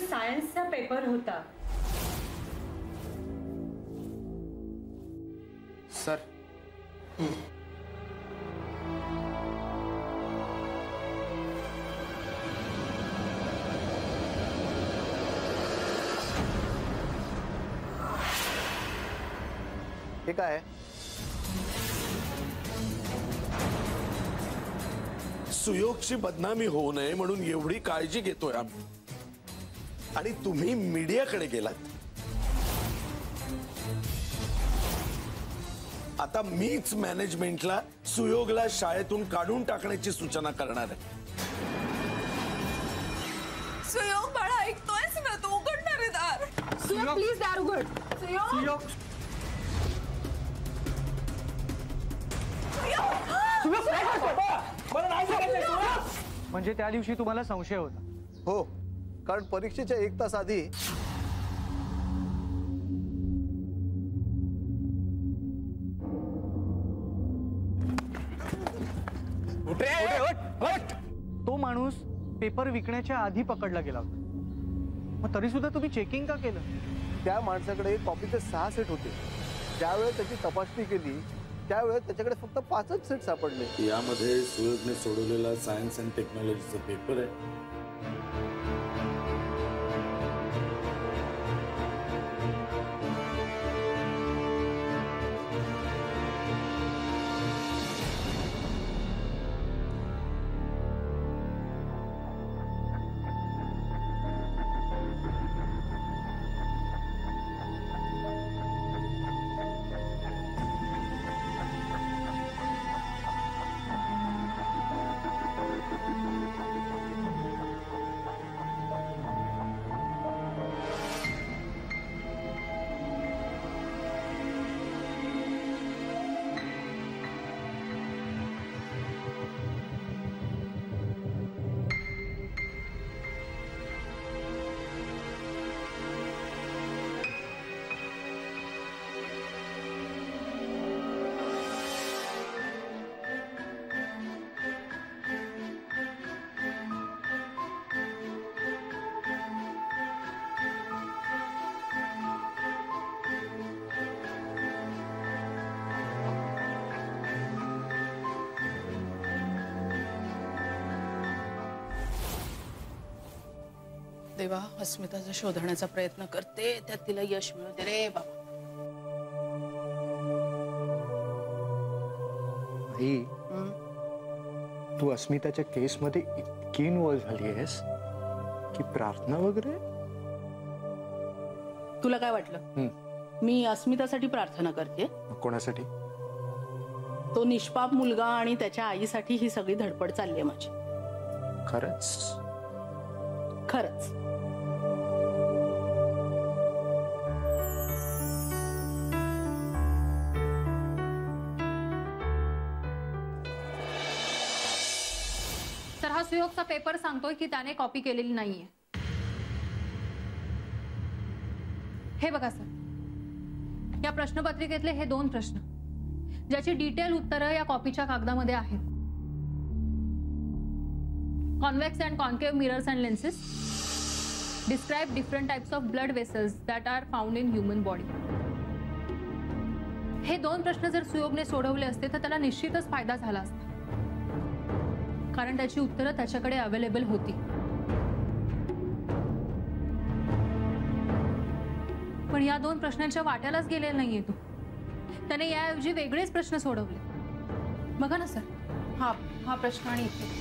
सायन्सचा पेपर होता। सर हे काय? सुयोगची बदनामी होऊ नये म्हणून एवढी काळजी घेतोय आम्ही, आणि तुम्ही मीडियाकडे गेलात। आता मीच मॅनेजमेंटला सुयोगला शाळेतून काढून टाकण्याची सूचना करणार आहे। सुयोग बाळा, ऐकतोयस ना तू? उघडणार आहे दार। सुयोग प्लीज दार उघड। सुयोग म्हणजे त्या दिवशी तुम्हाला संशय होता? हो, कारण परीक्षेच्या 1 तास आधी तो माणूस पेपर विकण्याच्या आधी पकडला गेला होता, मग तरी सुद्धा तुम्ही चेकिंग का केलं? त्या माणसाकडे कॉपीचे 6 सेट होते। ज्यावेळेस त्याची तपासणी केली त्यावेळेस त्याच्याकडे फक्त 5च सेट सापडले। यामध्ये सुयोगने सोडवलेला सायन्स अँड टेक्नॉलॉजीचा पेपर आहे। देवा, अस्मिताचा शोधण्याचा प्रयत्न करते, त्यात तिला यश मिळू दे रे बाबा। आई, तू अस्मिताच्या केस मध्ये इतकी इन्व्हॉल्व झाली आहेस की प्रार्थना वगैरे? तुला काय वाटलं मी अस्मितासाठी प्रार्थना करते? कोणासाठी? तो निष्पाप मुलगा आणि त्याच्या आईसाठी ही सगळी धडपड चालली आहे माझी। खरंच? खरंच। तर हा सुयोगचा पेपर सांगतोय की त्याने कॉपी केलेली नाहीये। हे बघा सर, या प्रश्नपत्रिकेतले हे 2 प्रश्न ज्याची डिटेल उत्तरं या कॉपीच्या कागदामध्ये आहेत। Convex and concave mirrors and lenses describe different types of blood vessels that are found in human body. हे 2 प्रश्न जर सुयोगने सोडवले असते तर त्याला निश्चितच फायदा झाला असता, कारण त्याची उत्तरं त्याच्याकडे अवेलेबल होती। पण या 2 प्रश्नांच्या वाट्यालाच गेलेला नाहीये तो। त्याने याऐवजी वेगळेच प्रश्न सोडवले। बघा ना सर, हा प्रश्न आणि इथे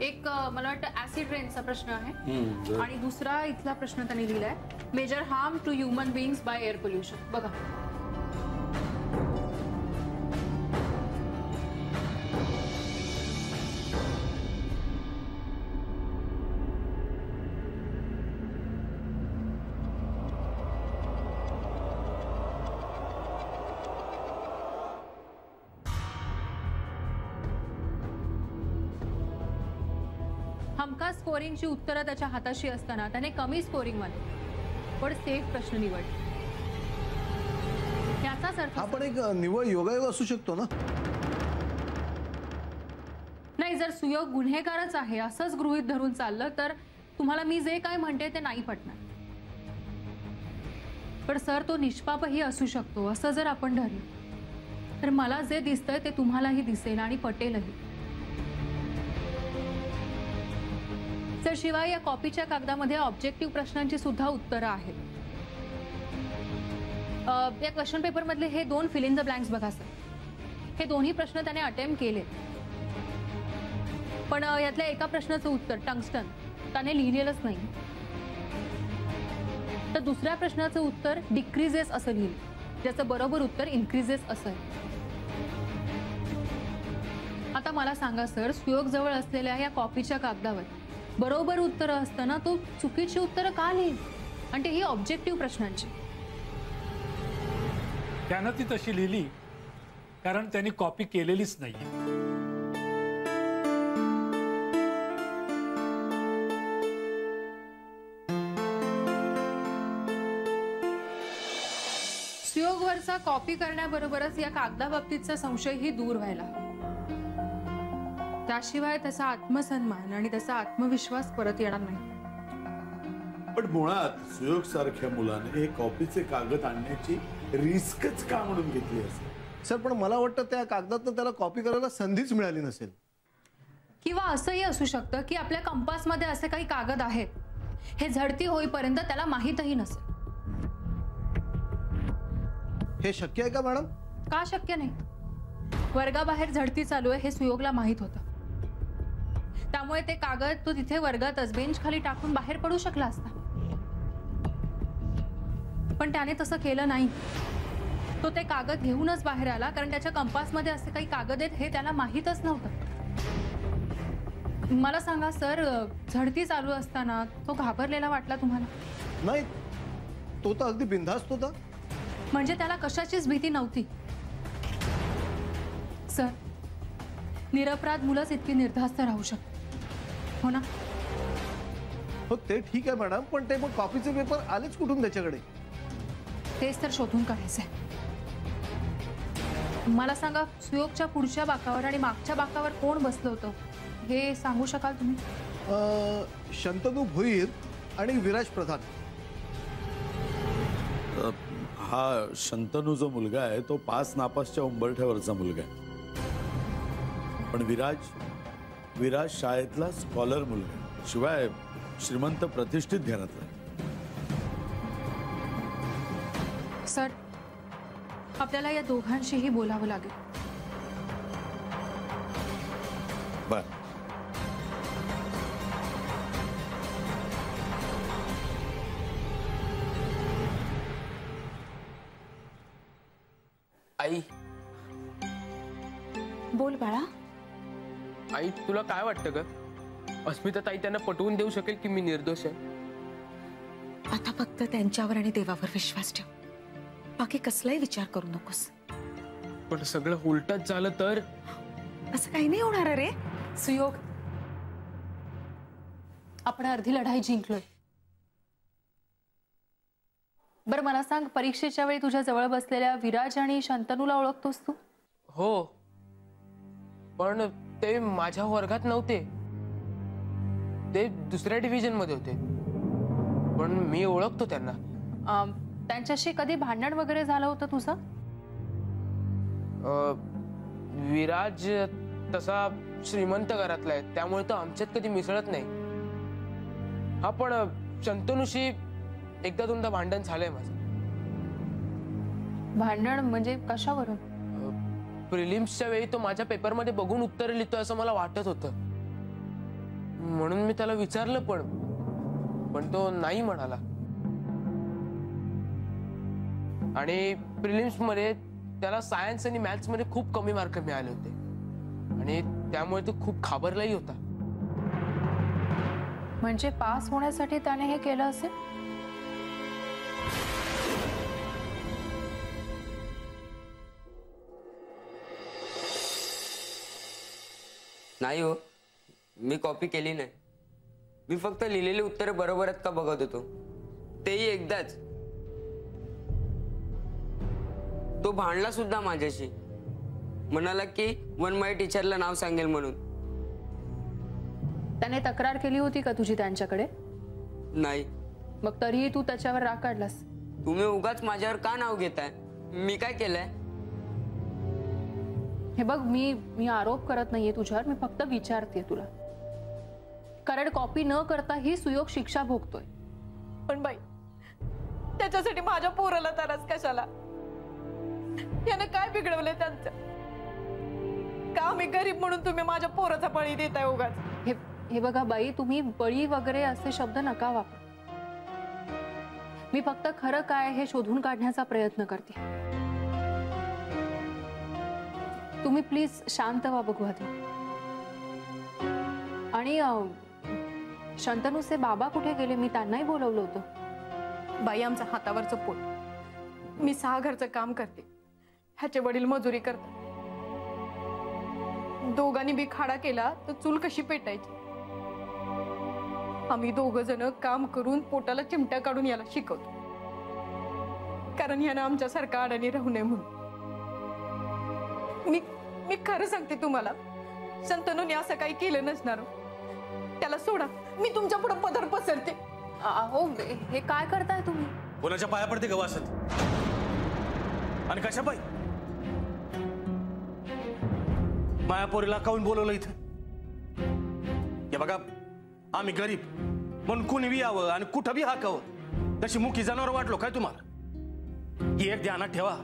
एक मला वाटतं ऍसिड रेनचा प्रश्न आहे, आणि दुसरा इथला प्रश्न त्यांनी लिहिलाय major harm to human beings by air pollution. बघा, हमखास स्कोरिंगची उत्तरं त्याच्या हाताशी असताना त्याने कमी स्कोरिंग मध्ये पण सेफ प्रश्न निवडले। याचाच अर्थ हा पण एक निव्वळ योगायोग असू शकतो ना. नाही, जर सुयोग गुन्हेगारच आहे असंच गृहीत धरून चाललं तर तुम्हाला मी जे काय म्हणते ते नाही पटणार. पण सर, तो निष्पापही असू शकतो असं जर आपण धरलं तर मला जे दिसतंय ते तुम्हालाही दिसेल आणि पटेलही. सर, शिवाय या कॉपीच्या कागदामध्ये ऑब्जेक्टिव्ह प्रश्नांची सुद्धा उत्तरं आहेत. या क्वेश्चन पेपर मधले हे 2 फिल इन द ब्लँक्स बघा सर. हे दोन्ही प्रश्न त्याने अटेम्प्ट केले, पण यातल्या एका प्रश्नाचं उत्तर टंगस्टन त्याने लिहिलेलंच नाही. तर दुसऱ्या प्रश्नाचं उत्तर डिक्रीजेस असं लिहिलं, ज्याचं बरोबर उत्तर इन्क्रीजेस असं आहे. आता मला सांगा सर, सुयोग जवळ असलेल्या या कॉपीच्या कागदावर बरोबर उत्तर असताना तो चुकीची उत्तरं का लिहिल, आणि तेही ऑब्जेक्टिव्ह प्रश्नांची? त्यानं ती तशी लिहिली कारण त्यांनी कॉपी केलेलीच नाहीये. सुयोगवरचा कॉपी करण्याबरोबरच या कागदाबाबतीतचा संशयही दूर व्हायला. त्याशिवाय त्याचा आत्मसन्मान आणि त्याचा आत्मविश्वास परत येणार नाही. पण मुळात सुयोग सारख्या मुलाने हे कॉपीचे कागद आणण्याची रिस्कच का म्हणून घेतली असेल? सर, पण मला वाटतं त्या कागदातनं त्याला कॉपी करायला संधीच मिळाली नसेल. किंवा असंही असू शकतं की आपल्या कंपासमध्ये असे काही कागद आहेत हे झडती होईपर्यंत त्याला माहीतही नसेल. हे शक्य आहे का मॅडम? का शक्य नाही? वर्गाबाहेर झडती चालू आहे हे सुयोगला माहीत होतं. त्यामुळे ते कागद तो तिथे वर्गातच बेंच खाली टाकून बाहेर पडू शकला असता, पण त्याने तसं केलं नाही. तो ते कागद घेऊनच बाहेर आला कारण त्याच्या कंपासमध्ये असे काही कागद आहेत हे त्याला माहीतच नव्हतं. मला सांगा सर, झडती चालू असताना तो घाबरलेला वाटला तुम्हाला? नाही, तो तर अगदी बिनधास्त होता. म्हणजे त्याला कशाचीच भीती नव्हती. सर, निरपराध मुलंच इतकी निर्धास्त राहू शकतात, हो ना? हो, ते ठीक आहे मॅडम, पण ते मग कॉपीचे पेपर आलेच कुठून त्याच्याकडे? तेच तर शोधून काढायचंय. मला सांगा, सुयोगच्या पुढच्या बाकावर आणि मागच्या बाकावर कोण बसलं होतं हे सांगू शकाल तुम्ही? शंतनू भोईर आणि विराज प्रधान. हा शंतनू जो मुलगा आहे तो पास नापासच्या उंबरठ्यावरचा मुलगा आहे. पण विराज शाळेतला स्कॉलर मुलगा आहे, शिवाय श्रीमंत प्रतिष्ठित घरातला. सर, आपल्याला या दोघांशीही बोलावं लागेल. बर, आई. बोल बाळा. आई, तुला काय वाटतं ग? अस्मिता ताई त्यांना पटवून देऊ शकेल की मी निर्दोष आहे? आता फक्त त्यांच्यावर आणि देवावर विश्वास ठेव, बाकी कसलाही विचार करू नकोस. पण सगळं उलटच झालं तर? असं काही नाही होणार रे. सुयोग, आपण अर्धी लढाई जिंकलोय. बरं मला सांग, परीक्षेच्या वेळी तुझ्या जवळ बसलेल्या विराज आणि शंतनूला ओळखतोस तू? हो, पण ते माझ्या वर्गात नव्हते, ते दुसऱ्या डिव्हिजन मध्ये होते, पण मी ओळखतो त्यांना. त्यांच्याशी कधी भांडण वगैरे झालं होतं तुझं? विराज तसा श्रीमंत घरातला आहे, त्यामुळे तो आमच्यात कधी मिसळत नाही. हा, पण शंतनूशी एकदा दोनदा भांडण झालंय माझं. भांडण म्हणजे कशावरून? प्रिलिम्सच्या वेळी तो माझ्या पेपरमध्ये बघून उत्तर लिहितोय असं मला वाटत होतं, म्हणून मी त्याला विचारलं, पण तो नाही म्हणाला. आणि प्रिलिम्स मध्ये त्याला सायन्स आणि मॅथ्स मध्ये खूप कमी मार्क मिळाले होते आणि त्यामुळे तो खूप घाबरलाही होता. म्हणजे पास होण्यासाठी त्याने हे केलं असेल? नाही हो, मी कॉपी केली नाही. मी फक्त लिहिलेली उत्तरे बरोबर आहेत का बघत होतो, तेही एकदाच. तो तो भांडला सुद्धा माझ्याशी, म्हणाला की वनमाई टीचरला नाव सांगेल म्हणून. त्याने तक्रार केली होती का तुझी त्यांच्याकडे? नाही. मग तरीही तू त्याच्यावर राग काढलास? तुम्ही उगाच माझ्यावर का नाव घेताय? मी काय केलंय? हे बघ, मी आरोप करत नाहीये तुझ्यावर, मी फक्त विचारते तुला. कारण कॉपी न करता ही सुयोग शिक्षा भोगतोय. पण बाई, त्याच्यासाठी माझ्या पोराला त्रास कशाला? याने काय बिघडवलंय त्यांचं? का मी गरीब म्हणून तुम्ही माझ्या पोराचा बळी देताय उगाच? हे बघा बाई, तुम्ही बळी वगैरे असे शब्द नका वापर. मी फक्त खरं काय हे शोधून काढण्याचा प्रयत्न करते. तुम्ही प्लीज शांत व्हा बघू आधी. आणि शंतनूचे बाबा कुठे गेले? मी त्यांनाही बोलवलं होतं. बाई, आमच्या हातावरचं पोट. मी 6 घरचं काम करते, ह्याचे वडील मजुरी करतात. दोघांनी बी खाडा केला तर चूल कशी पेटायची? आम्ही 2 जण काम करून पोटाला चिमट्या काढून याला शिकवतो, कारण यानं आमच्यासारखा अडाणी राहू नये म्हणून. मी खरं सांगते तुम्हाला, शंतनूने असं काही केलं नसणार. त्याला सोडा, मी तुमच्या पुढे पदर पसरते. अहो, हे काय करताय तुम्ही? कोणाच्या पाया पडते ग वासंती? आणि कशा पायी? मायापोरीला काऊन बोलवलं इथं? हे बघा, आम्ही गरीब म्हणून कुणी बी यावं आणि कुठं बी हाकावं तशी मुकी जनावर वाटलो काय तुम्हाला? ही एक ध्यानात ठेवा,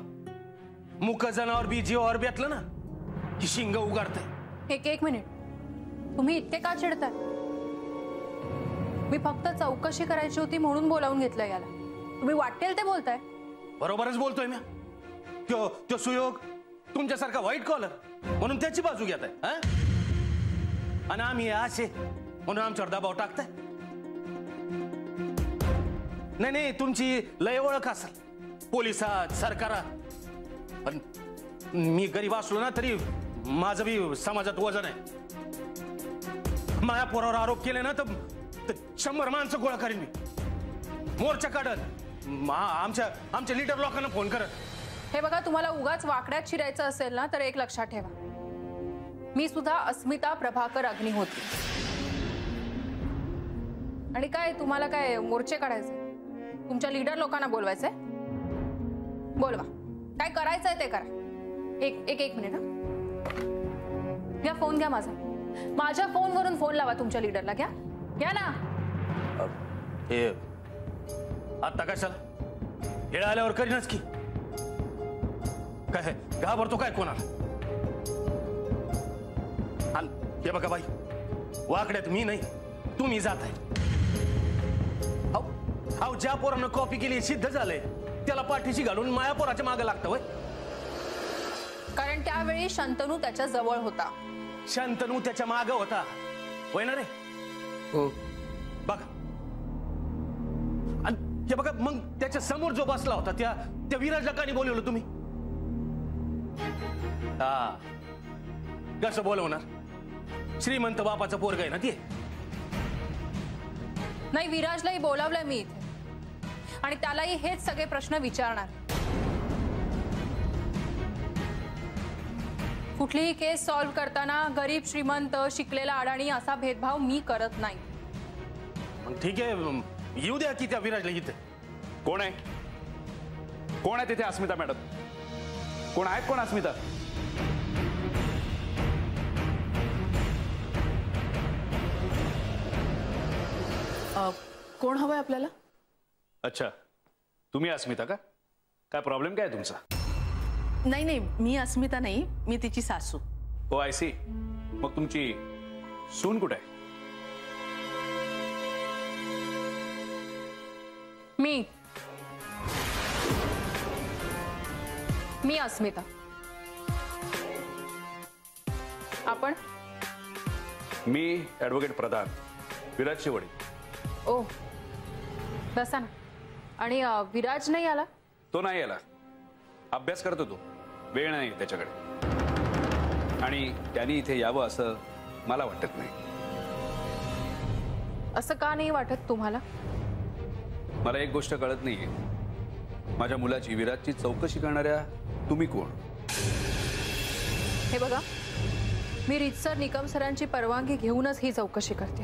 मुक जनावर बी जीवावर बेतलं ना की शिंग उगारतंय. एक मिनिट, तुम्ही इतके का चिडताय? मी फक्त चौकशी करायची होती म्हणून बोलावून घेतलं याला. तुम्ही वाटेल ते बोलताय. बरोबरच बोलतोय मी. तो सुयोग तुमच्यासारखा व्हाईट कॉलर म्हणून त्याची बाजू घेताय, आणि आम्ही असे म्हणून आमच्यावर दबाव टाकताय. नाही, तुमची लय ओळख असेल पोलिसात, सरकारात, पण मी गरीब असलो ना तरी माझं बी समाजात वजन आहे. माया पोरावर आरोप केले ना तर 100 माणसं गोळा करीन मी, मोर्चा काढत, आमच्या लीडर लोकांना फोन करत. हे बघा, तुम्हाला उगाच वाकड्यात शिरायचं असेल ना तर एक लक्षात ठेवा, मी सुद्धा अस्मिता प्रभाकर अग्निहोत्री. आणि काय तुम्हाला काय मोर्चे काढायचे? तुमच्या लीडर लोकांना बोलवायचंय? बोलवा, काय करायचंय ते करा. एक मिनिट. घ्या फोन, घ्या माझ्या फोनवरून फोन लावा तुमच्या लीडरला. घ्या ना. हे आता कशाला? हेळ आल्यावर करीनच की. काय घाबरतो काय कोणाला? हे बघा बाई, वाकड्यात मी नाही, तुम्ही जात आहे. ज्या पोरानं कॉपी केली सिद्ध झालंय त्याला पाठीशी घालून माया पोराच्या मागे लागतं वय. कारण त्यावेळी शंतनू त्याच्या जवळ होता. शंतनू त्याच्या मागे होता वय ना रे? हो. बघा, आणि हे बघा, मग त्याच्या समोर जो बसला होता त्या विराजला का नाही बोलवलं तुम्ही? कसं बोलवणार? श्रीमंत बापाचं पोरग आहे ना ते. नाही, विराजलाही बोलावलंय मी इथे, आणि त्यालाही हेच सगळे प्रश्न विचारणार. कुठलीही केस सॉल्व्ह करताना गरीब श्रीमंत, शिकलेला अडाणी असा भेदभाव मी करत नाही. मग ठीक आहे, येऊ द्या की त्या विराजला इथे. कोण आहे? कोण आहे तिथे? अस्मिता मॅडम कोण आहेत? कोण अस्मिता? कोण हवंय आपल्याला? अच्छा, तुम्ही अस्मिता का? काय प्रॉब्लेम काय तुमचा? नाही, मी अस्मिता नाही, मी तिची सासू. हो, आय सी. मग तुमची सून कुठे आहे? मी अस्मिता. आपण? मी ॲडव्होकेट प्रधान, विराजचे वडील. ओ, बसा ना. आणि विराज नाही आला? तो नाही आला, अभ्यास करतो तो, वेळ नाही त्याच्याकडे. आणि त्यांनी इथे यावं असं मला वाटत नाही. असं का नाही वाटत तुम्हाला? मला एक गोष्ट कळत नाहीये, माझ्या मुलाची, विराजची चौकशी करणाऱ्या तुम्ही कोण? हे बघा, मी रीतसर निकम सरांची परवानगी घेऊनच ही चौकशी करते,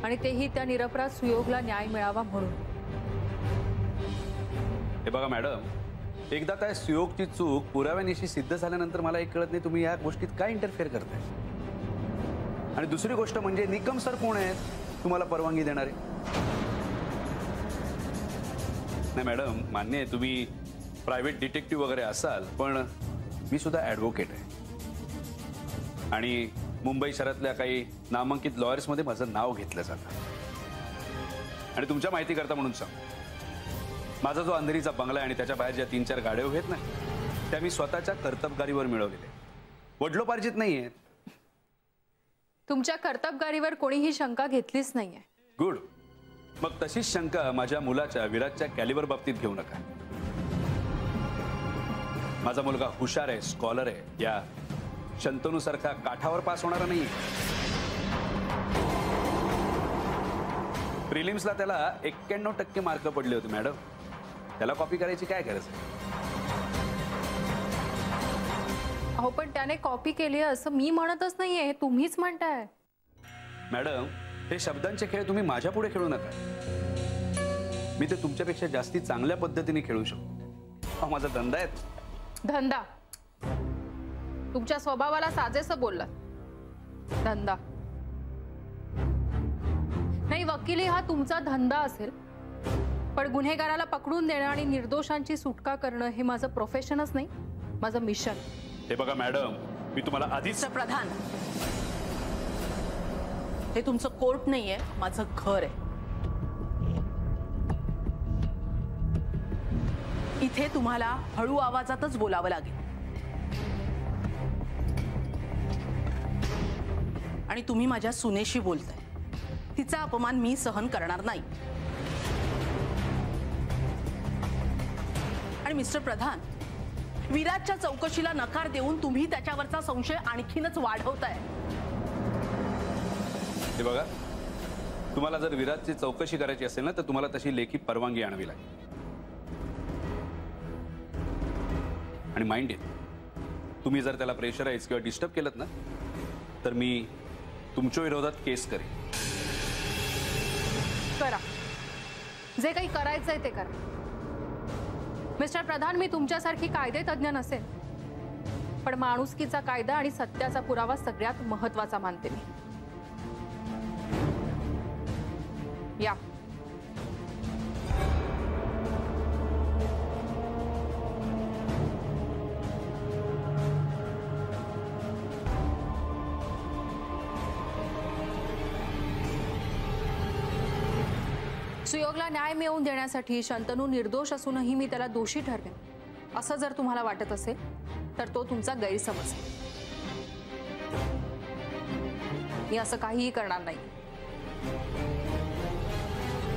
आणि तेही त्या निरपराध सुयोगला न्याय मिळावा म्हणून. हे बघा मॅडम, एकदा काय सुयोगची चूक पुराव्यानिशी सिद्ध झाल्यानंतर मला एक कळत नाही तुम्ही या गोष्टीत काय इंटरफेअर करताय. आणि दुसरी गोष्ट म्हणजे निकम सर कोण आहेत तुम्हाला परवानगी देणारे? नाही मॅडम, मान्य आहे तुम्ही प्रायव्हेट डिटेक्टिव्ह वगैरे असाल, पण मी सुद्धा ॲडव्होकेट आहे आणि मुंबई शहरातल्या काही नामांकित लॉयर्समध्ये माझं नाव घेतलं जातं. आणि तुमच्या माहिती करता म्हणून सांग, माझा जो अंधेरीचा बंगला आहे आणि त्याच्या बाहेर ज्या 3-4 गाड्या उभ्या आहेत ना, त्या मी स्वतःच्या कर्तबगारीवर मिळवलेल्या, वडलोपार्जित नाहीये. तुमच्या कर्तबगारीवर कोणीही शंका घेतलीच नाहीये. गुड. मग तशीच शंका माझ्या मुलाच्या विराजच्या कॅलिबर बाबतीत घेऊ नका. माझा मुलगा हुशार आहे, स्कॉलर आहे, या शंतनू सारखा काठावर पास होणारा नाही. प्रिलिम्सला त्याला 91% मार्क पडले होते मॅडम. त्याला कॉपी करायची काय गरज आहे? अहो, पण त्याने कॉपी केली असं मी म्हणतच नाहीये, तुम्हीच म्हणताय. मॅडम, हे शब्दांचे खेळ तुम्ही माझ्या पुढे खेळू नका. मी ते तुमच्यापेक्षा जास्ती चांगल्या पद्धतीने खेळू शकतो. हा माझा धंदा आहे. धंदा? तुमच्या स्वभावाला साजेसं बोललात. धंदा नाही, वकिली हा तुमचा धंदा असेल, पण गुन्हेगाराला पकडून देणं आणि निर्दोषांची सुटका करणं हे माझं प्रोफेशनच नाही, माझं मिशन. हे बघा मॅडम, मी तुम्हाला आधीच. प्रधान, हे तुमचं कोर्ट नाहीये, माझं घर आहे. इथे तुम्हाला हळू आवाजातच बोलावं लागेल. आणि तुम्ही माझ्या सुनेशी बोलताय, तिचा अपमान मी सहन करणार नाही. आणि मिस्टर प्रधान, विराजच्या चौकशीला नकार देऊन तुम्ही त्याच्यावरचा संशय आणखीनच वाढवताय. हे बघा, तुम्हाला जर विराजची चौकशी करायची असेल ना, तर तुम्हाला तशी लेखी परवानगी आणावी लागेल. आणि माइंड इट, तुम्ही जर त्याला प्रेशराईज किंवा डिस्टर्ब केलं ना, तर मी तुमच्या विरोधात केस करेन. करा, जे काही करायचंय ते करा. मिस्टर प्रधान, मी तुमच्यासारखी कायदे तज्ञ नसेल, पण माणुसकीचा कायदा आणि सत्याचा पुरावा सगळ्यात महत्त्वाचा मानते मी. या. सुयोगला न्याय मिळवून देण्यासाठी शंतनू निर्दोष असूनही मी त्याला दोषी ठरवेन असं जर तुम्हाला वाटत असेल तर तो तुमचा गैरसमज आहे. मी असं काहीही करणार नाही.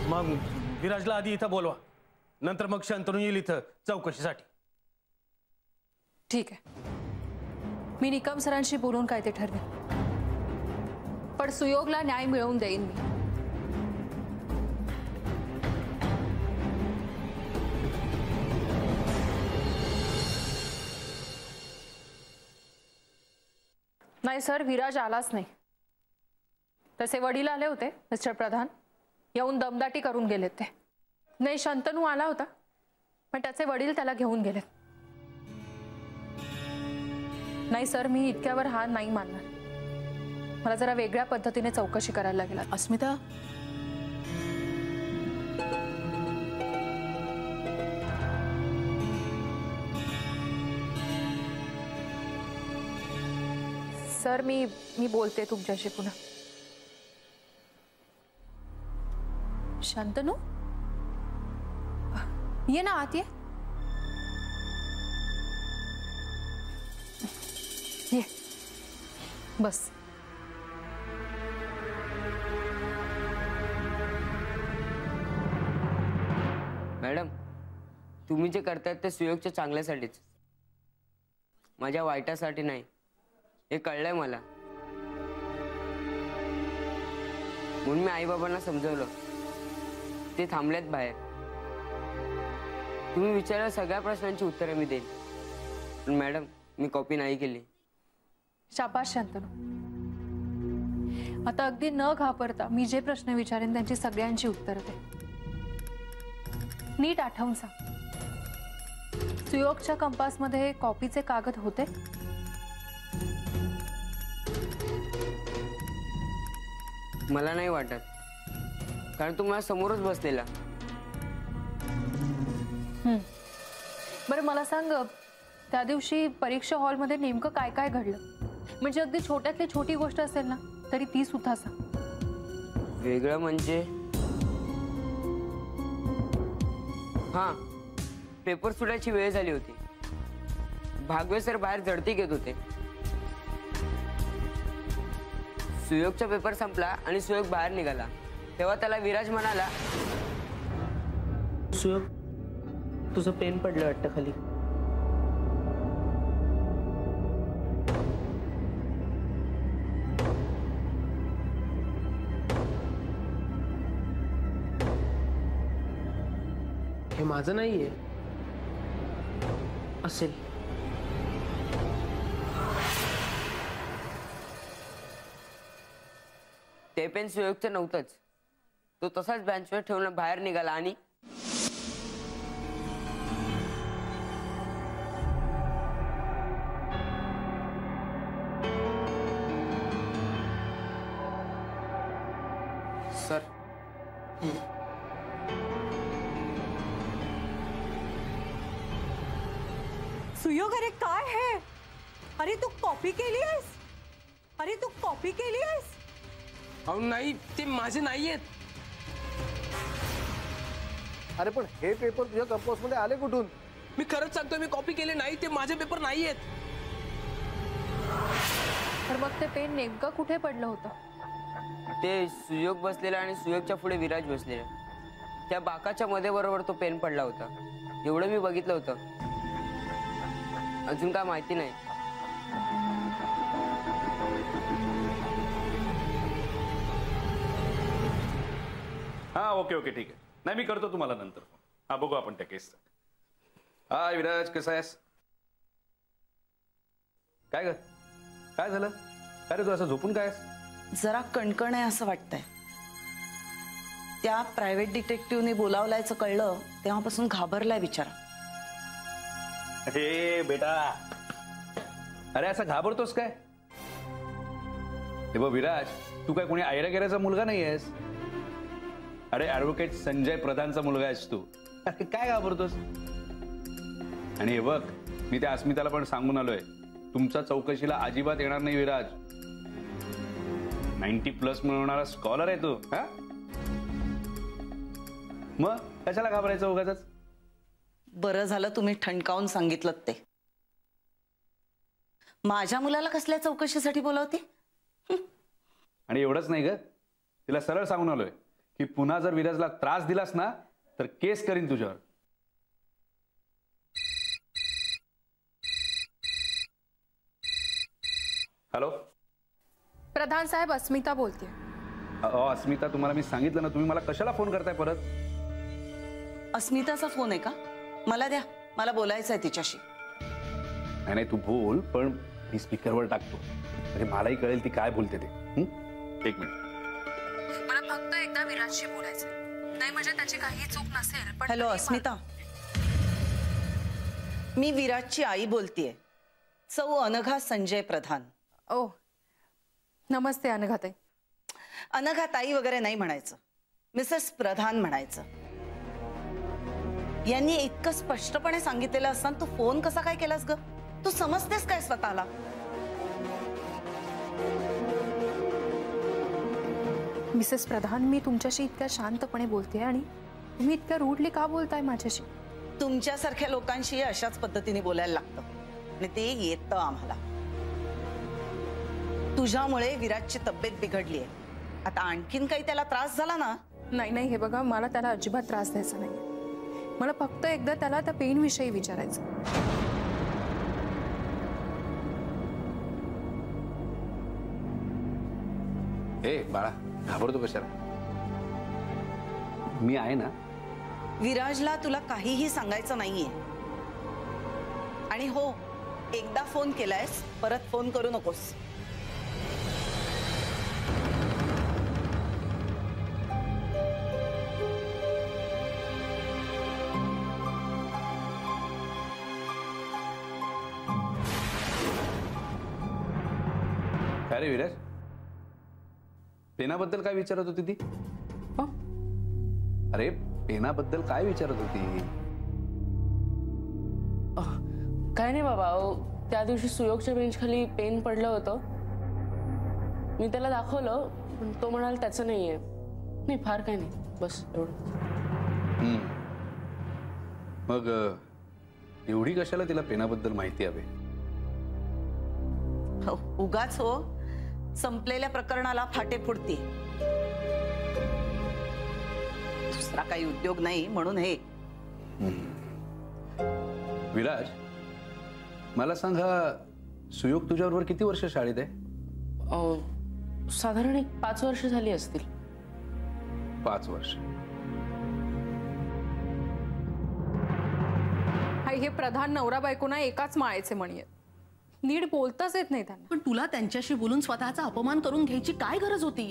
मग विराजला आधी इथं बोलवा, नंतर मग शंतनू येईल इथं चौकशीसाठी. ठीक आहे, मी निकम सरांशी बोलून काय ते ठरवेन, पण सुयोगला न्याय मिळवून देईन मी. नाही सर, विराज आलाच नाही. तसे वडील आले होते मिस्टर प्रधान, येऊन दमदाटी करून गेलेत ते. नाही, शंतनू आला होता, पण त्याचे वडील त्याला घेऊन गेलेत. नाही सर, मी इतक्यावर हार नाही मानणार. मला जरा वेगळ्या पद्धतीने चौकशी करायला लागेल. अस्मिता, सर, मी बोलते तुमच्याशी पुन्हा. शंतनू, ये ना आत, ये बस. मॅडम, तुम्ही जे करतायत ते सुयोगच्या चांगल्यासाठीच, माझ्या वाईटासाठी नाही, हे कळलंय मला. म्हणून मी आई बाबांना समजवलं, ते थांबलेत बाहेर. तुम्ही विचारलेल्या सगळ्या प्रश्नांची उत्तरं मी देईन. पण मॅडम, मी कॉपी नाही केली. शाबास शंतनू. आता अगदी न घाबरता मी जे प्रश्न विचारेन त्यांची सगळ्यांची उत्तरं दे. नीट आठवून सांग, सुयोगच्या कंपासमध्ये कॉपीचे कागद होते? मला नाही वाटत, कारण तू माझ्या समोरच बसलेला. बरं मला सांग, त्या दिवशी परीक्षा हॉलमध्ये नेमकं काय काय घडलं? म्हणजे अगदी छोट्यातली छोटी गोष्ट असेल ना तरी ती सुद्धा सांग. वेगळं म्हणजे हा, पेपर सुटायची वेळ झाली होती. भागवे सर बाहेर झडती घेत होते. सुयोगचा पेपर संपला आणि सुयोग बाहेर निघाला. तेव्हा त्याला विराज म्हणाला, सुयोग, तुझं पेन पडलं वाटतं खाली. हे माझं नाहीये. असेल. ते पेन सुयोगचं नव्हतंच. तो तसाच बेंचवर ठेवून बाहेर निघाला आणि सर, सुयोग, अरे काय है? अरे तू कॉपी केली आहेस? अरे तू कॉपी केली आहेस? अहो नाही, ते माझे नाहीयेत. अरे पण हे पेपर तुझ्या कंपोस्ट मध्ये आले कुठून? मी खरंच सांगतोय, मी कॉपी केले नाही. ते माझे पेपर नाहीयेत. तर मग ते पेन नेमकं कुठे पडलं होतं? ते सुयोग बसलेला आणि सुयोगच्या पुढे विराज बसलेला. त्या बाकाच्या मध्ये बरोबर तो पेन पडला होता. एवढं मी बघितलं होतं. अजून काय माहिती नाही. हा, ओके ओके, ठीक आहे. नाही, मी करतो तुम्हाला नंतर. हा, बघू आपण त्या केसचा. हा विराज, कसा आहेस? काय ग, काय झालं? काय रे, तू असं झोपून काय आहेस? जरा कणकण आहे असं वाटतंय. त्या प्रायव्हेट डिटेक्टिव्हने बोलावल्याचं कळलं तेव्हापासून घाबरलाय बिचारा. हे बेटा, अरे असं घाबरतोस काय? हे बघ विराज, तू काय कोणी आयरा गेऱ्याचा मुलगा नाही आहेस. अरे ऍडव्होकेट संजय प्रधानचा मुलगा आहेस तू. अरे काय घाबरतोस? आणि हे बघ, मी त्या अस्मिताला पण सांगून आलोय, तुमच्या चौकशीला अजिबात येणार नाही विराज. 90+ मिळवणारा स्कॉलर आहे तू. हा, मग कशाला घाबरायचं उगाच? बरं झालं तुम्ही ठणकावून सांगितलं ते. माझ्या मुलाला कसल्या चौकशीसाठी बोलावते? आणि एवढंच नाही ग, तिला सरळ सांगून आलोय की पुन्हा जर विराजला त्रास दिलास ना तर केस करीन तुझ्यावर. हॅलो प्रधान साहेब, अस्मिता बोलते. अस्मिता, तुम्हाला मी सांगितलं ना, तुम्ही मला कशाला फोन करताय परत? अस्मिताचा फोन आहे का? मला द्या, मला बोलायचं आहे तिच्याशी. नाही नाही, तू बोल, पण मी स्पीकरवर टाकतो म्हणजे मलाही कळेल ती काय बोलते ते. एक मिनिट. मला फक्त एकदा विराजशी बोलायचं नाही, म्हणजे त्याची काही चूक नसेल. पण हॅलो अस्मिता, मी विराजची आई बोलतेय, सौ अनघा संजय प्रधान. ओ नमस्ते अनघाताई. अनघाताई वगैरे नाही म्हणायचं, मिसेस प्रधान म्हणायचं. यांनी इतकं स्पष्टपणे सांगितलेलं असताना तू फोन कसा काय केलास ग? तू समजतेस काय स्वतःला? मिसेस प्रधान, मी तुमच्याशी इतक्या शांतपणे बोलते आणि तुम्ही इतक्या रूडली का बोलताय माझ्याशी? तुमच्यासारख्या लोकांशी अशाच पद्धतीने बोलायला लागतं आणि ते येतं आम्हाला. तुझ्यामुळे विराजची तब्येत बिघडली आहे. आता आणखीन काही त्याला त्रास झाला ना? नाही नाही, हे बघा, मला त्याला अजिबात त्रास द्यायचा नाही. मला फक्त एकदा त्याला त्या पेन विषयी विचारायचं. ए बाळा, घाबरतो कशाला? मी आहे ना. विराजला तुला काहीही सांगायचं नाहीये. आणि हो, एकदा फोन केलायस, परत फोन करू नकोस. अरे विराज, पेनाबद्दल काय विचारत होती ती? अरे पेनाबद्दल काय विचारत होती? काय नाही बाबा, त्या दिवशी सुयोगच्या बेंच खाली पेन पडलं होतं. मी त्याला दाखवलं, पण तो म्हणाला त्याचं नाहीये. नाही, फार काय नाही, बस एवढं. मग एवढी कशाला तिला पेनाबद्दल माहिती हवी? उगाच हो, संपलेल्या प्रकरणाला फाटे फुटते. दुसरा काही उद्योग नाही म्हणून हे. विराज, मला सांग, हा सुयोग तुझ्याबरोबर किती वर्ष शाळेत आहे? साधारण 5 वर्ष झाली असतील. 5 वर्ष. हे प्रधान नवरा बायको ना एकाच माळेचे मणी आहेत. नीट बोलताच येत नाही त्यांना. पण तुला त्यांच्याशी बोलून स्वतःचा अपमान करून घ्यायची काय गरज होती?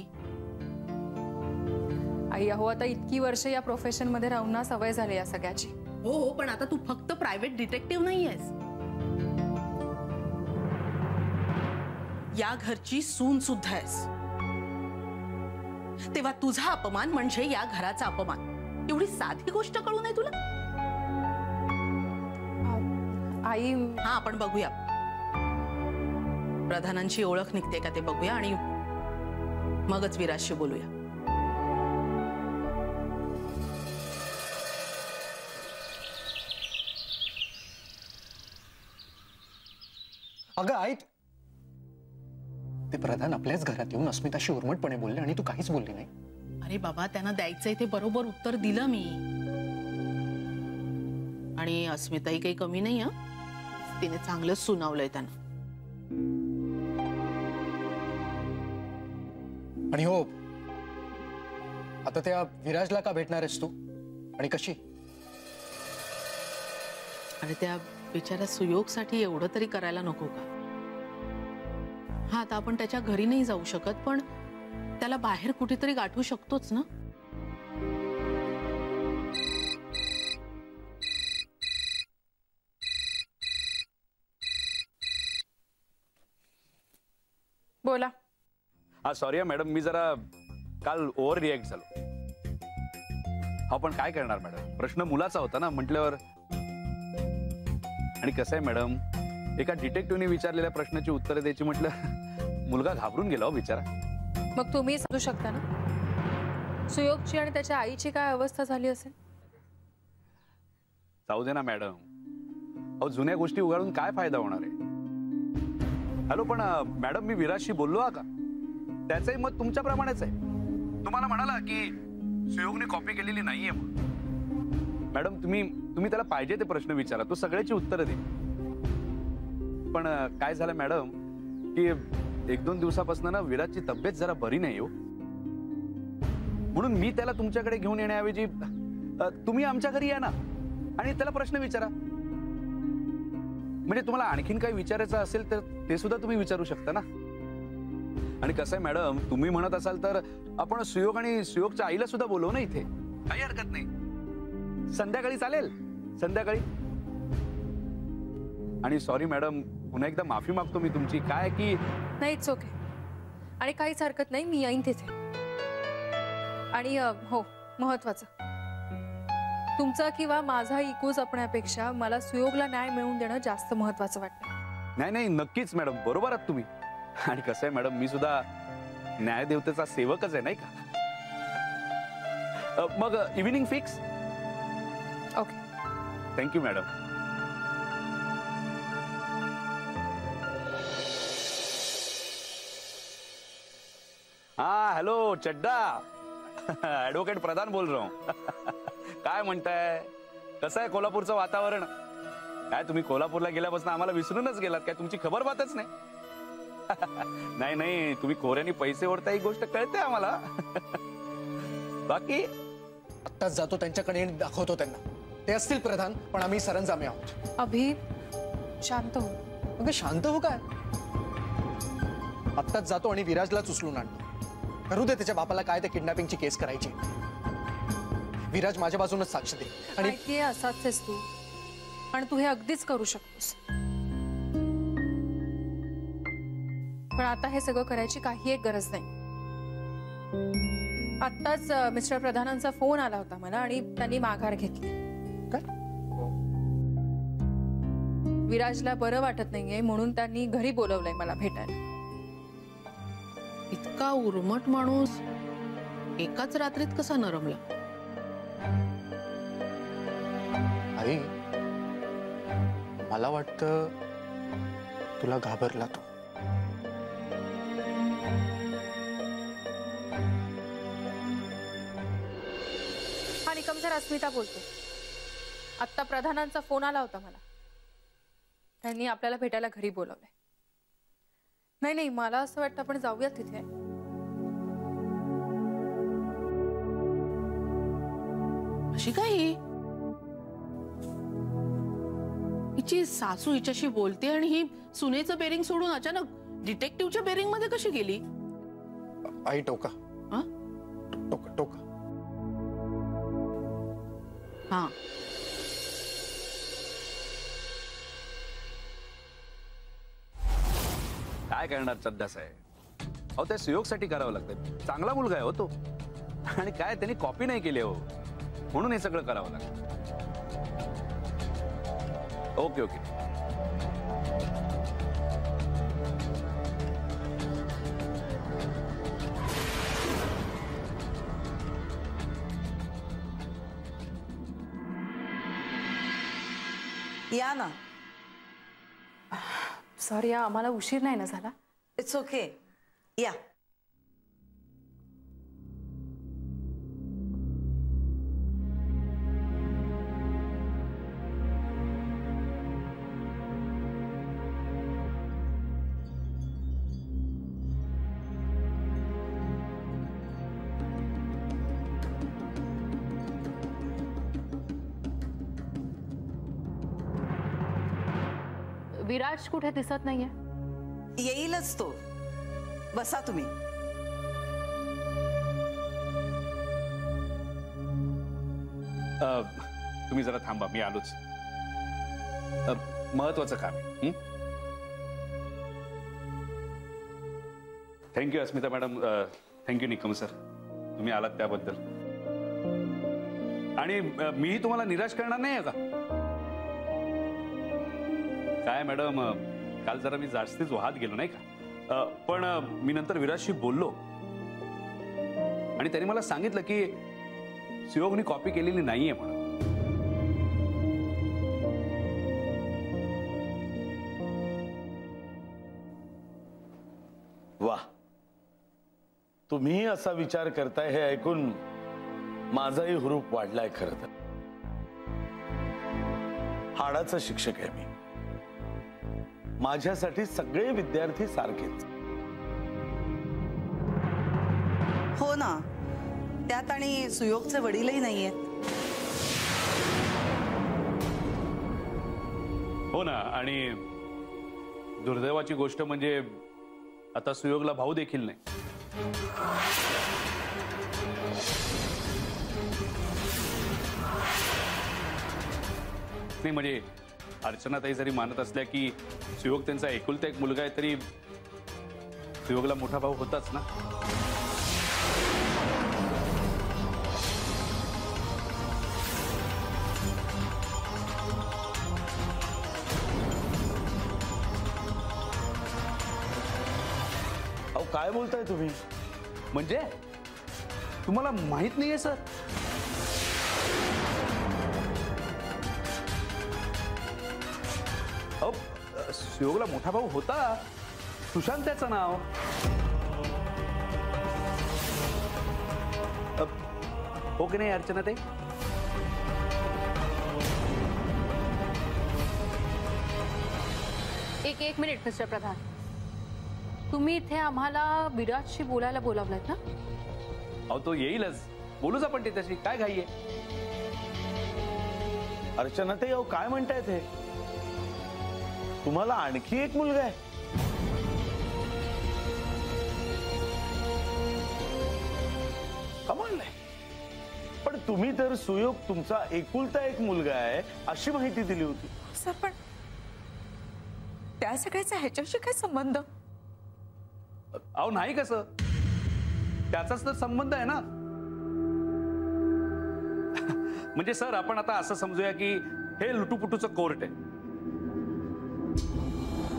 आई अहो, आता इतकी वर्ष या प्रोफेशन मध्ये राहून ना सवय झाली या सगळ्याची. हो, पण आता तू फक्त प्रायव्हेट डिटेक्टिव्ह नाहीयेस, या घरची सून सुद्धा आहेस. तेव्हा तुझा अपमान म्हणजे या घराचा अपमान. एवढी साधी गोष्ट कळू नये तुला? आई, हा, आपण बघूया. प्रधानांची ओळख निघते का ते बघूया आणि मगच विराजशी बोलूया. अगं आई, ते प्रधान आपल्याच घरात येऊन अस्मिताशी उर्मटपणे बोलले आणि तू काहीच बोलली नाही. अरे बाबा, त्यांना द्यायचंय ते बरोबर उत्तर दिलं मी. आणि अस्मिताही काही कमी नाही. हं, तिने चांगलंच सुनावलंय त्यांना. आणि हो, आता त्या विराजला का भेटणार आहेस तू आणि कशी? आणि त्या बिचाऱ्या सुयोगसाठी एवढं तरी करायला नको का? हा, आता आपण त्याच्या घरी नाही जाऊ शकत, पण त्याला बाहेर कुठेतरी गाठवू शकतोच ना. बोला. हा, सॉरी मॅडम, मी जरा काल ओव्हर रिॲक्ट झालो. हा, पण काय करणार मॅडम, प्रश्न मुलाचा होता ना म्हटल्यावर. आणि कसं आहे मॅडम, एका डिटेक्टिव्हने विचारलेल्या प्रश्नाची उत्तरे द्यायची म्हटलं, मुलगा घाबरून गेला हो बिचारा. मग तुम्ही समजू शकता ना सुयोगची आणि त्याच्या आईची काय अवस्था झाली असेल. जाऊ दे ना मॅडम, अहो जुन्या गोष्टी उगाळून काय फायदा होणार आहे. हॅलो, पण मॅडम, मी विराजशी बोललो हा का? त्याचंही मत तुमच्याप्रमाणेच आहे. तुम्हाला म्हणाला की सुयोगने कॉपी केलेली नाहीये. मॅडम, तुम्ही त्याला पाहिजे ते प्रश्न विचारा, तो सगळ्याची उत्तरं दे. पण काय झालं मॅडम की 1-2 दिवसापासून ना विराजची तब्येत जरा बरी नाही हो. म्हणून मी त्याला तुमच्याकडे घेऊन येण्याऐवजी तुम्ही आमच्या घरी या ना आणि त्याला प्रश्न विचारा. म्हणजे तुम्हाला आणखीन काही विचारायचं असेल तर ते सुद्धा तुम्ही विचारू शकता ना. आणि कसं आहे मॅडम, तुम्ही म्हणत असाल तर आपण सुयोग आणि सुयोगच्या आईला सुद्धा बोलवू ना इथे, काही हरकत नाही. संध्याकाळी चालेल, संध्याकाळी. आणि सॉरी मॅडम, पुन्हा एकदा माफी मागतो मी तुमची. काय की नाही, इट्स ओके. आणि काहीच हरकत नाही, मी येईन तिथे. आणि हो, महत्वाचं, तुमचा किंवा माझा इको जपण्यापेक्षा मला सुयोगला न्याय मिळवून देणं जास्त महत्वाचं वाटतं. नाही नाही, नक्कीच मॅडम, बरोबर आहात तुम्ही. आणि कसं आहे मॅडम, मी सुद्धा न्यायदेवतेचा सेवकच आहे नाही का. मग evening fix. Okay, thank you madam. हाँ हेलो चड्डा, ऍडव्होकेट प्रधान बोल रहा हूँ. काय म्हणताय, कसं आहे कोल्हापूरचं वातावरण? काय तुम्ही कोल्हापूरला गेल्यापासून आम्हाला विसरूनच गेलात काय? तुमची खबर बातच नाही. नाही नाही, तुम्ही कोऱ्याने पैसे ओढता ही गोष्ट कळते आम्हाला. बाकी आत्ताच जातो त्यांच्याकडे आणि दाखवतो त्यांना. ते असतील प्रधान, पण आम्ही सरंजामे आहोत. अभि शांत हो. अगं शांत हो काय? आत्ताच जातो आणि विराजलाच उचलून आणतो. करू दे त्याच्या बापाला काय ते किडनॅपिंगची केस करायची. विराज माझ्या बाजूनच साक्ष दे. आणि माहितीये असाच आहेस तू, पण तू हे अगदीच करू शकतोस. पण आता हे सगळं करायची काही एक गरज नाही. आत्ताच मिस्टर प्रधानांचा फोन आला होता मला आणि त्यांनी माघार घेतली. काय? विराजला बरं वाटत नाहीये म्हणून त्यांनी घरी बोलवलंय मला भेटायला. इतका उर्मट माणूस एकाच रात्रीत कसा नरमला? आई, मला वाटतं तुला घाबरला तो. हा निकमसर अस्मिता बोलते. आत्ता प्रधानांचा फोन आला होता मला. त्यांनी आपल्याला भेटायला घरी बोलवलंय. नाही नाही, मला असं वाटतं आपण जाऊया तिथे. अशी काय हिची सासू हिच्याशी बोलते आणि ही सुनेचं बेरिंग सोडून अचानक डिटेक्टिव्हच्या बेरिंग मध्ये कशी गेली? आई टोका. टोका टोका. हा, काय करणार चड्डा साहेब? अहो त्या सुयोगसाठी करावं लागतं. चांगला मुलगा आहे हो तो. आणि काय त्यांनी कॉपी नाही केली हो, म्हणून हे सगळं करावं लागतं. Okay okay. या ना. सॉरी, आम्हाला उशीर नाही ना झाला? इट्स ओके, या. विराज कुठे दिसत नाहीये? येईलच तो. बसा तुम्ही. तुम्ही जरा थांबा, मी आलोच. महत्वाचं काम आहे. थँक्यू अस्मिता मॅडम. थँक्यू निकम सर, तुम्ही आलात त्याबद्दल. आणि मीही तुम्हाला निराश करणार नाही का? काय मॅडम, काल जरा मी जास्तीच वाहत गेलो नाही का? पण मी नंतर विराजशी बोललो आणि त्यांनी मला सांगितलं की सुयोगने कॉपी केलेली नाहीये म्हणून. वा, तुम्ही असा विचार करताय हे ऐकून माझाही हुरूप वाढलाय. खरं तर हाडाचा शिक्षक आहे मी. माझ्यासाठी सगळे विद्यार्थी सारखेच. हो ना, त्यात आणि सुयोगचे वडीलही नाहीयेत. हो ना, आणि दुर्दैवाची गोष्ट म्हणजे आता सुयोगला भाऊ देखील नाही. म्हणजे अर्चनाताई जरी मानत असल्या की सुयोग त्यांचा एकुलता एक मुलगा आहे, तरी सुयोगला मोठा भाऊ होताच ना. अहो काय बोलताय तुम्ही? म्हणजे तुम्हाला माहित नाहीये सर? सुयोगला मोठा भाऊ होता, सुशांत त्याचं नाव. हो की नाही अर्चना ताई? एक मिनिट मिस्टर प्रधान, तुम्ही इथे आम्हाला विराजशी बोलायला बोलावलात ना? अहो तो येईलच, बोलूच आपण त्याच्याशी, काय घाई आहे? अर्चना ते काय म्हणतायत हे? तुम्हाला आणखी एक मुलगा आहे? कमाल नाही. पण तुम्ही तर सुयोग तुमचा एकुलता एक मुलगा आहे अशी माहिती दिली होती. सर पण त्या सगळ्याचा ह्याच्याशी काय संबंध? अहो नाही, कसं त्याचाच तर संबंध आहे ना. म्हणजे सर आपण आता असं समजूया की हे लुटूपुटूचं कोर्ट आहे.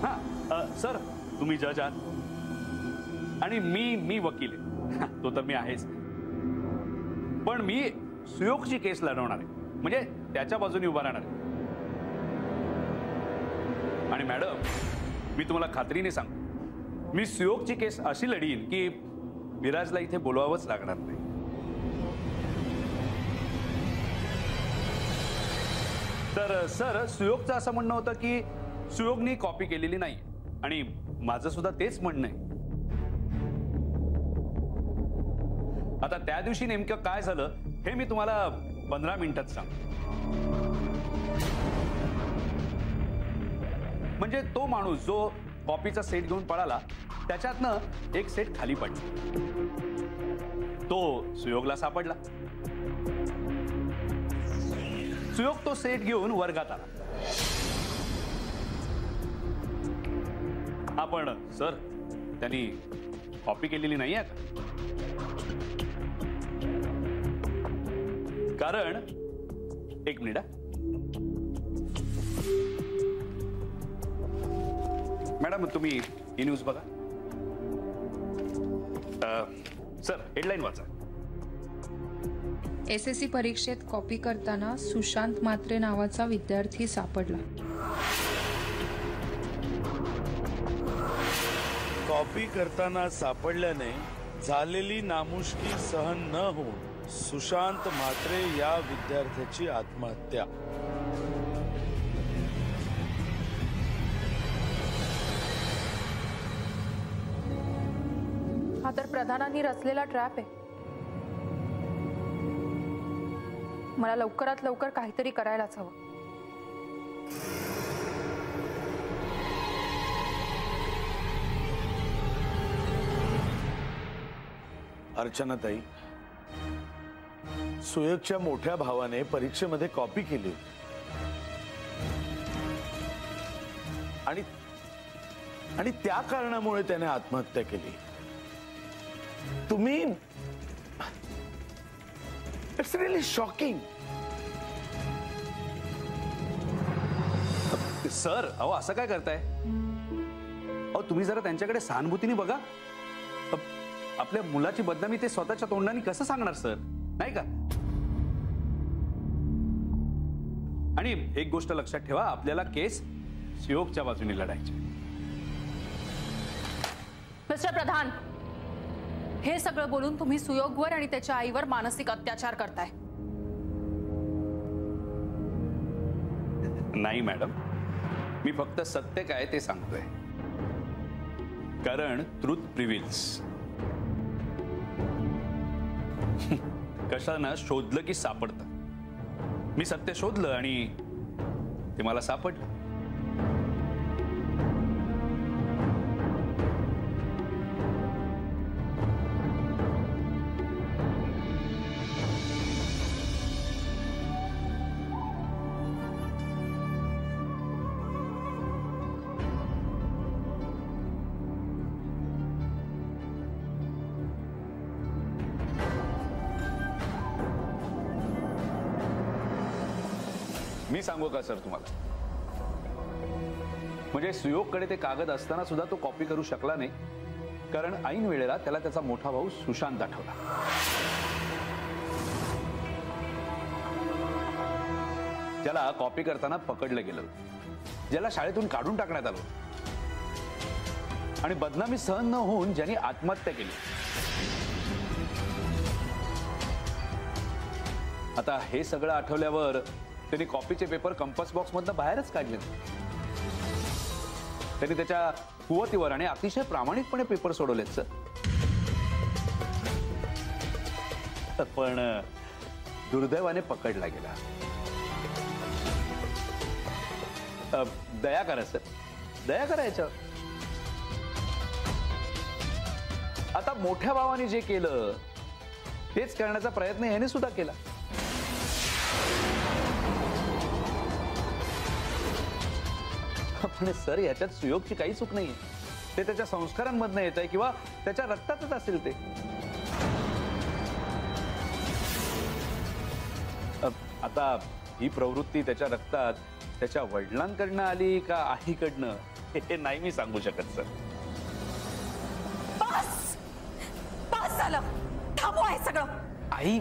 हा सर, तुम्ही जज आहात आणि मी वकील आहे. तो तर मी आहेच. पण मी सुयोगची केस लढवणार आहे, म्हणजे त्याच्या बाजूने उभा राहणार आहे. आणि मॅडम मी तुम्हाला खात्रीने सांगतो, मी सुयोगची केस अशी लढीन की विराजला इथे बोलवावंच लागणार नाही. तर सर सुयोगचं असं म्हणणं होतं की सुयोगनी कॉपी केलेली नाही आणि माझं सुद्धा तेच म्हणणं आहे. आता त्या दिवशी नेमकं काय झालं हे मी तुम्हाला 15 मिनिटात सांगतो. म्हणजे तो माणूस जो कॉपीचा सेट घेऊन पळाला त्याच्यातनं एक सेट खाली पडला. तो सुयोगला सापडला. सुयोग तो सेट घेऊन वर्गात आला. आपण सर त्यांनी कॉपी केलेली नाही आहे का? कारण एक मिनिट, मॅडम तुम्ही ही न्यूज बघा. सर हेडलाईन वाचा. SSC परीक्षेत कॉपी करताना सुशांत म्हात्रे नावाचा विद्यार्थी सापडला. कॉपी करताना सापडल्याने झालेली नामुष्की सहन न होऊन सुशांत म्हात्रे या विद्यार्थ्याची आत्महत्या. हा तर प्रधानांनी रचलेला ट्रॅप आहे. मला लवकरात लवकर काहीतरी करायलाच हवं. अर्चनाताई, सुयोगच्या मोठ्या भावाने परीक्षेमध्ये कॉपी केली आणि त्या कारणामुळे त्याने आत्महत्या केली. तुम्ही इट्स रिअली शॉकिंग. सर अहो असं काय करताय? अहो तुम्ही जरा त्यांच्याकडे सहानुभूतीने बघा. आपल्या मुलाची बदनामी ते स्वतःच्या तोंडाने कसं सांगणार सर, नाही का? आणि एक गोष्ट लक्षात ठेवा, आपल्याला केस सुयोगच्या बाजूने लढायची. मिस्टर प्रधान, हे सगळं बोलून तुम्ही सुयोगवर आणि त्याच्या आईवर मानसिक अत्याचार करताय. नाही मॅडम, मी फक्त सत्य काय ते सांगतोय. कारण ट्रूथ प्रिव्हिल्स. कशानं शोधलं की सापडतं. मी सत्य शोधलं आणि ते मला सापडलं. मी सांगू का सर तुम्हाला, म्हणजे सुयोगकडे ते कागद असताना सुद्धा तो कॉपी करू शकला नाही, कारण ऐन वेळेला त्याला त्याचा मोठा भाऊ सुशांत आठवला. ज्याला कॉपी करताना पकडलं गेलं, ज्याला शाळेतून काढून टाकण्यात आलं आणि बदनामी सहन न होऊन ज्यांनी आत्महत्या केली. आता हे सगळं आठवल्यावर त्यांनी कॉपीचे पेपर कंपास बॉक्स मधनं बाहेरच काढले. त्यांनी त्याच्या कुवतीवर आणि अतिशय प्रामाणिकपणे पेपर सोडवलेत सर. पण दुर्दैवाने पकडला गेला. दया करा सर, दया करा याच्यावर. आता मोठ्या भावाने जे केलं तेच करण्याचा प्रयत्न याने सुद्धा केला. पण सर याच्यात सुयोगची काही चूक नाहीये. ते त्याच्या संस्कारांमधनं येत आहे किंवा त्याच्या रक्तातच असेल. ते आता ही प्रवृत्ती त्याच्या रक्तात त्याच्या वडिलांकडनं आली का आईकडनं हे नाही मी सांगू शकत सर. बस बस झालं, थांबवा हे सगळं. आई,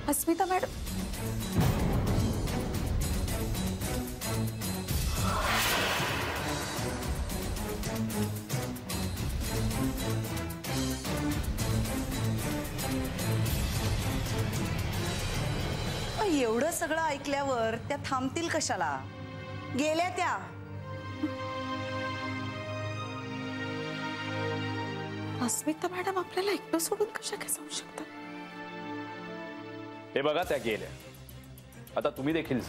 अस्मिता मॅडम, एवढं सगळं ऐकल्यावर त्या थांबतील कशाला? गेल्या त्या. अस्मिता मॅडम आपल्याला एकटं सोडून कशा काय जाऊ शकतात? हे बघा, त्या गेल्या. आता तुम्ही देखील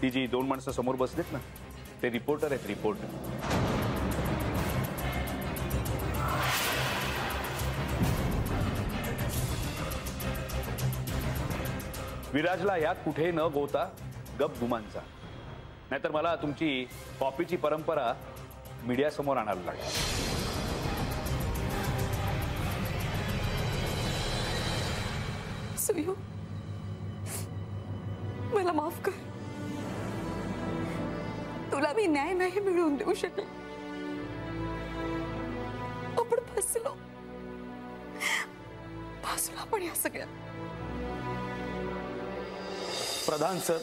ती जी 2 माणसं समोर बसलेत ना, ते रिपोर्टर आहेत. रिपोर्टर विराजला यात कुठे न गोता गप गुमानचा, नाहीतर मला तुमची कॉपीची परंपरा मीडिया समोर आणायला लागेल. सुयोग, मला माफ कर. तुला मी न्याय नाही मिळवून देऊ शकले. आपण फसलो आपण या सगळ्या. प्रधान सर,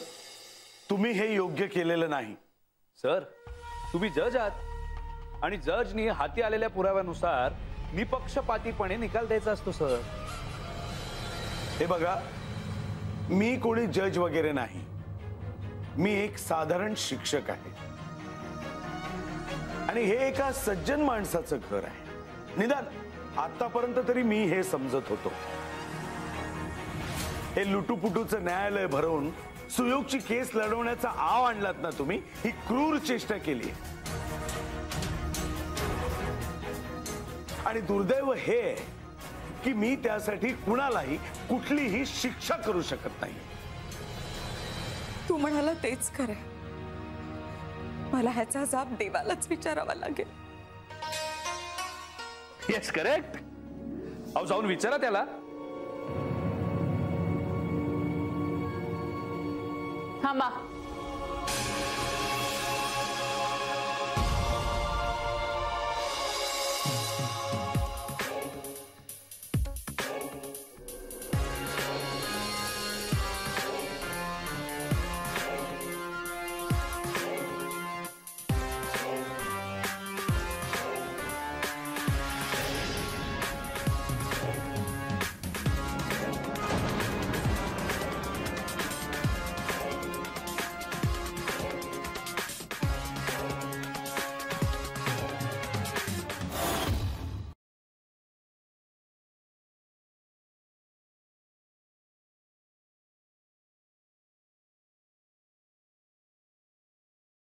तुम्ही हे योग्य केलेलं नाही. सर, तुम्ही जज आहात आणि जजनी हाती आलेल्या पुराव्यानुसार निपक्षपातीपणे निकाल द्यायचा असतो. सर, हे बघा, मी कोणी जज वगैरे नाही. मी एक साधारण शिक्षक आहे आणि हे एका सज्जन माणसाचं घर आहे. निदान आतापर्यंत तरी मी हे समजत होतो. हे लुटूपुटूचं न्यायालय भरवून सुयोगची केस लढवण्याचा आव आणलात ना तुम्ही, ही क्रूर चेष्टा केली. आणि दुर्दैव हे की मी त्यासाठी कुणालाही कुठलीही शिक्षा करू शकत नाही. तू म्हणाला तेच खरं. मला ह्याचा जाब देवालाच विचारावा लागेल. Yes, correct. अहो, जाऊन विचारा त्याला. थांबा.